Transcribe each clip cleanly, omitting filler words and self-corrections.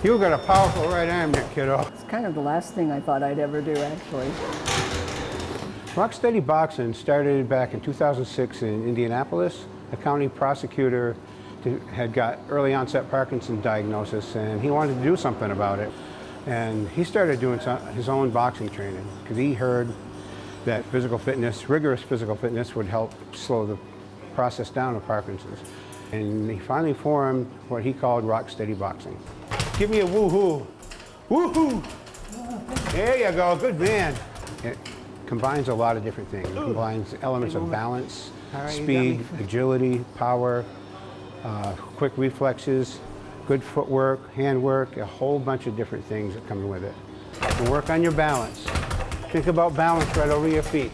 You got a powerful right arm there, kiddo. It's kind of the last thing I thought I'd ever do, actually. Rocksteady Boxing started back in 2006 in Indianapolis. The county prosecutor had got early onset Parkinson's diagnosis, and he wanted to do something about it. And he started doing his own boxing training because he heard that physical fitness, rigorous physical fitness, would help slow the process down of Parkinson's. And he finally formed what he called Rocksteady Boxing. Give me a woohoo. Woohoo! There you go, good man. It combines a lot of different things. It combines elements of balance, speed, agility, power, quick reflexes, good footwork, handwork, a whole bunch of different things that come with it. And work on your balance. Think about balance right over your feet.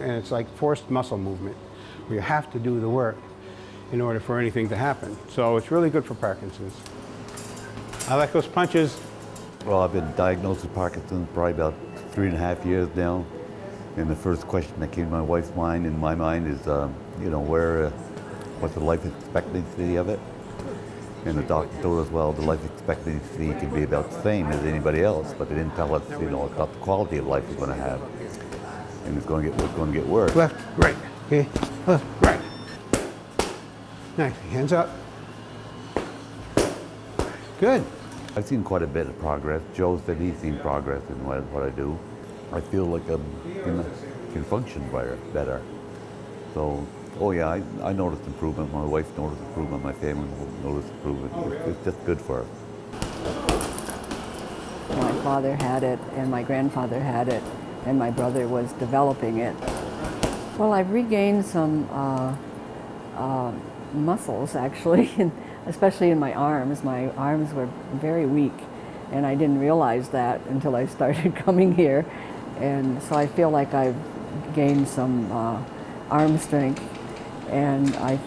And it's like forced muscle movement, where you have to do the work in order for anything to happen. So it's really good for Parkinson's. I like those punches. Well, I've been diagnosed with Parkinson's probably about 3.5 years now. And the first question that came to my wife's mind and my mind is, you know, what's the life expectancy of it? And the doctor told us, well, the life expectancy can be about the same as anybody else, but they didn't tell us, you know, about the quality of life we're going to have. And it's going to get worse. Left, right, okay, left, right. Nice, hands up. Good. I've seen quite a bit of progress. Joe said he's seen progress in what I do. I feel like I can function better. So, oh yeah, I noticed improvement. My wife noticed improvement. My family noticed improvement. It's just good for us. My father had it, and my grandfather had it, and my brother was developing it. Well, I've regained some muscles, actually, especially in my arms. My arms were very weak, and I didn't realize that until I started coming here. And so I feel like I've gained some arm strength, and I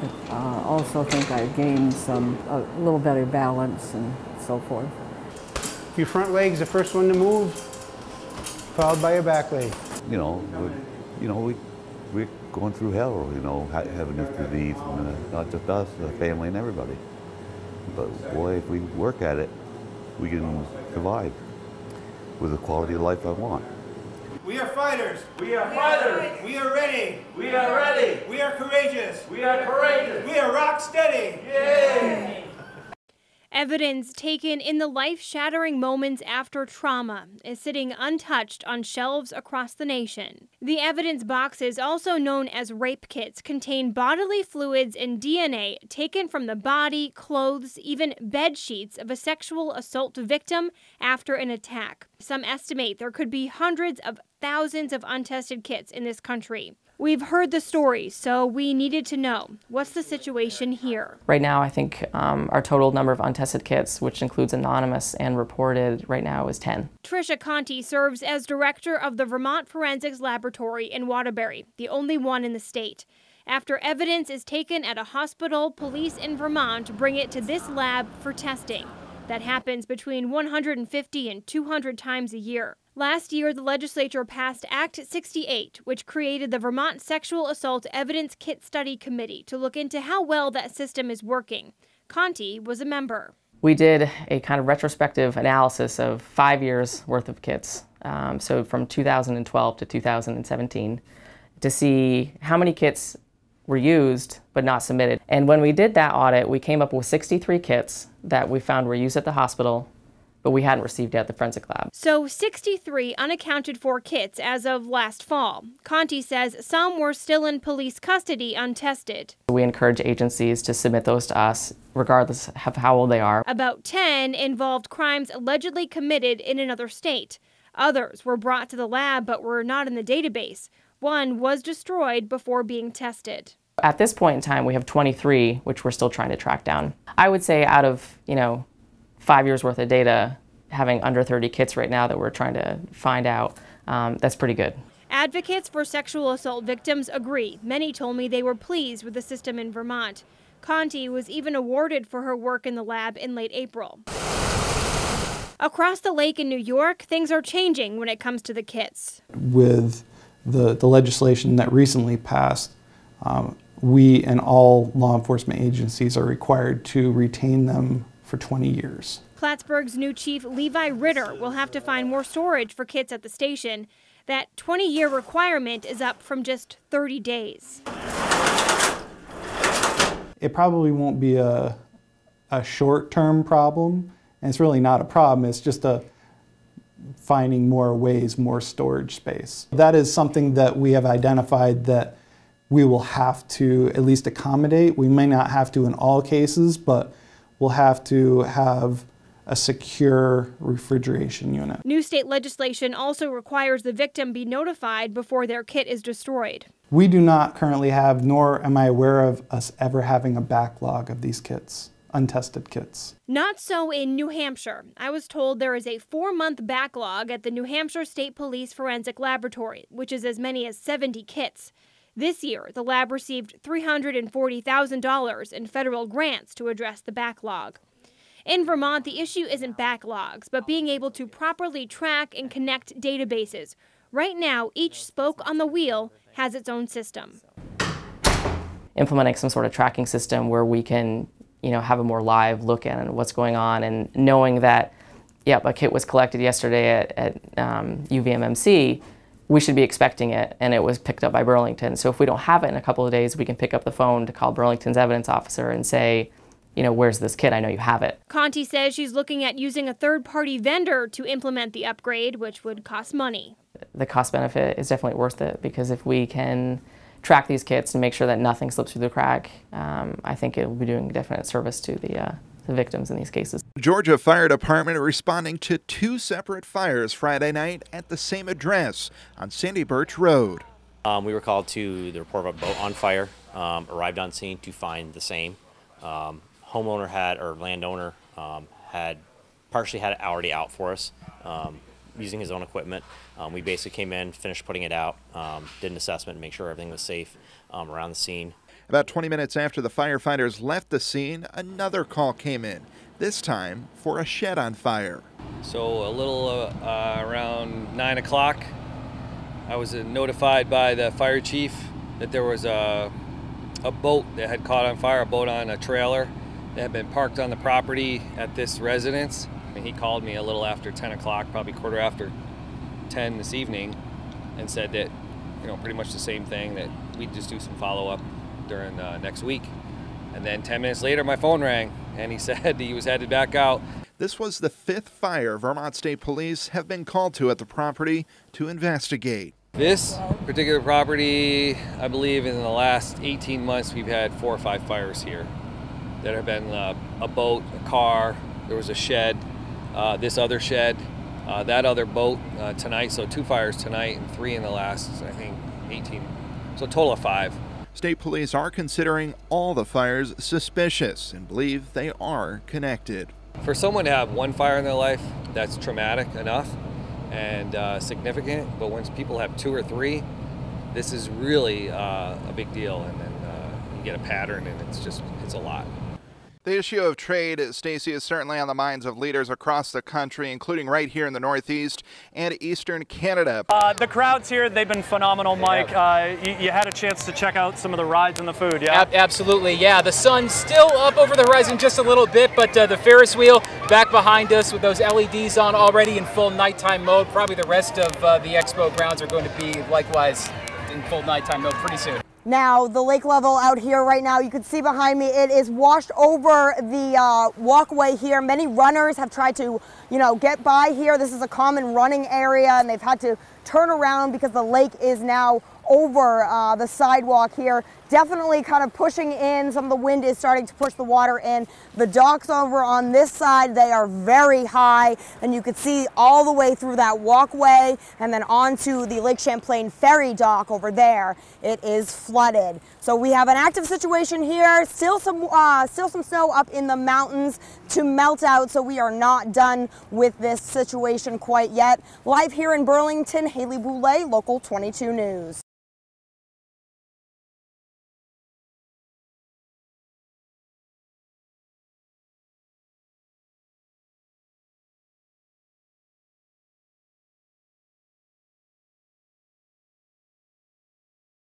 also think I've gained a little better balance and so forth. Your front leg's the first one to move, followed by your back leg. You know, we're going through hell, you know, having this disease, and not just us, the family and everybody. But boy, if we work at it, we can survive with the quality of life I want. We are fighters. We are fighters. We are ready. We are ready. We are courageous. We are courageous. We are rock steady. Yay! Evidence taken in the life-shattering moments after trauma is sitting untouched on shelves across the nation. The evidence boxes, also known as rape kits, contain bodily fluids and DNA taken from the body, clothes, even bed sheets of a sexual assault victim after an attack. Some estimate there could be hundreds of thousands of untested kits in this country. We've heard the stories, so we needed to know, what's the situation here? Right now, I think our total number of untested kits, which includes anonymous and reported right now, is 10. Tricia Conti serves as director of the Vermont Forensics Laboratory in Waterbury, the only one in the state. After evidence is taken at a hospital, police in Vermont bring it to this lab for testing. That happens between 150 and 200 times a year. Last year, the legislature passed Act 68, which created the Vermont Sexual Assault Evidence Kit Study Committee to look into how well that system is working. Conti was a member. We did a kind of retrospective analysis of 5 years worth of kits, so from 2012 to 2017, to see how many kits were used but not submitted. And when we did that audit, we came up with 63 kits that we found were used at the hospital, but we hadn't received at the forensic lab. So 63 unaccounted for kits as of last fall. Conti says some were still in police custody untested. We encourage agencies to submit those to us, regardless of how old they are. About 10 involved crimes allegedly committed in another state. Others were brought to the lab but were not in the database. One was destroyed before being tested. At this point in time, we have 23, which we're still trying to track down. I would say out of, 5 years worth of data, having under 30 kits right now that we're trying to find out, that's pretty good. Advocates for sexual assault victims agree. Many told me they were pleased with the system in Vermont. Conti was even awarded for her work in the lab in late April. Across the lake in New York, things are changing when it comes to the kits. With the legislation that recently passed, we and all law enforcement agencies are required to retain them for 20 years. Plattsburgh's new chief, Levi Ritter, will have to find more storage for kits at the station. That 20-year requirement is up from just 30 days. It probably won't be a short-term problem, and it's really not a problem. It's just finding more ways, more storage space. That is something that we have identified that we will have to at least accommodate. We may not have to in all cases, but we'll have to have a secure refrigeration unit. New state legislation also requires the victim be notified before their kit is destroyed. We do not currently have, nor am I aware of us ever having a backlog of these kits, untested kits. Not so in New Hampshire. I was told there is a 4-month backlog at the New Hampshire State Police Forensic Laboratory, which is as many as 70 kits. This year, the lab received $340,000 in federal grants to address the backlog. In Vermont, the issue isn't backlogs, but being able to properly track and connect databases. Right now, each spoke on the wheel has its own system. Implementing some sort of tracking system where we can, have a more live look at what's going on, and knowing that, yep, a kit was collected yesterday at UVMMC, we should be expecting it, and it was picked up by Burlington. So if we don't have it in a couple of days, we can pick up the phone to call Burlington's evidence officer and say, where's this kit? I know you have it. Conti says she's looking at using a third-party vendor to implement the upgrade, which would cost money. The cost benefit is definitely worth it, because if we can track these kits and make sure that nothing slips through the crack, I think it will be doing a definite service to the victims in these cases. Georgia Fire Department responding to 2 separate fires Friday night at the same address on Sandy Birch Road. We were called to the report of a boat on fire, arrived on scene to find the same. Landowner had partially had it already out for us using his own equipment. We basically came in, finished putting it out, did an assessment to make sure everything was safe around the scene. About 20 minutes after the firefighters left the scene, another call came in, this time for a shed on fire. So a little around 9 o'clock, I was notified by the fire chief that there was a boat that had caught on fire, a boat on a trailer that had been parked on the property at this residence. And he called me a little after 10 o'clock, probably quarter after 10 this evening, and said that, pretty much the same thing, that we'd just do some follow-up during next week. And then 10 minutes later, my phone rang, and he said he was headed back out. This was the 5th fire Vermont State Police have been called to at the property to investigate. This particular property, I believe in the last 18 months, we've had 4 or 5 fires here. There have been a boat, a car, there was a shed, this other shed, that other boat tonight. So 2 fires tonight and 3 in the last, I think, 18. So a total of 5. State police are considering all the fires suspicious and believe they are connected. For someone to have 1 fire in their life, that's traumatic enough and significant. But once people have 2 or 3, this is really a big deal. And then you get a pattern, and it's a lot. The issue of trade, Stacey, is certainly on the minds of leaders across the country, including right here in the Northeast and Eastern Canada. The crowds here, they've been phenomenal, Mike. You had a chance to check out some of the rides and the food, yeah? Absolutely, yeah. The sun's still up over the horizon just a little bit, but the Ferris wheel back behind us with those LEDs on already in full nighttime mode. Probably the rest of the expo grounds are going to be likewise in full nighttime mode pretty soon. Now, the lake level out here right now, you can see behind me, it is washed over the walkway here. Many runners have tried to, get by here. This is a common running area, and they've had to turn around because the lake is now over the sidewalk here. Definitely kind of pushing in. Some of the wind is starting to push the water in. The docks over on this side, they are very high, and you can see all the way through that walkway and then onto the Lake Champlain ferry dock over there. It is flooded. So we have an active situation here. Still some snow up in the mountains to melt out, so we are not done with this situation quite yet. Live here in Burlington, Haley Boulay, Local 22 News.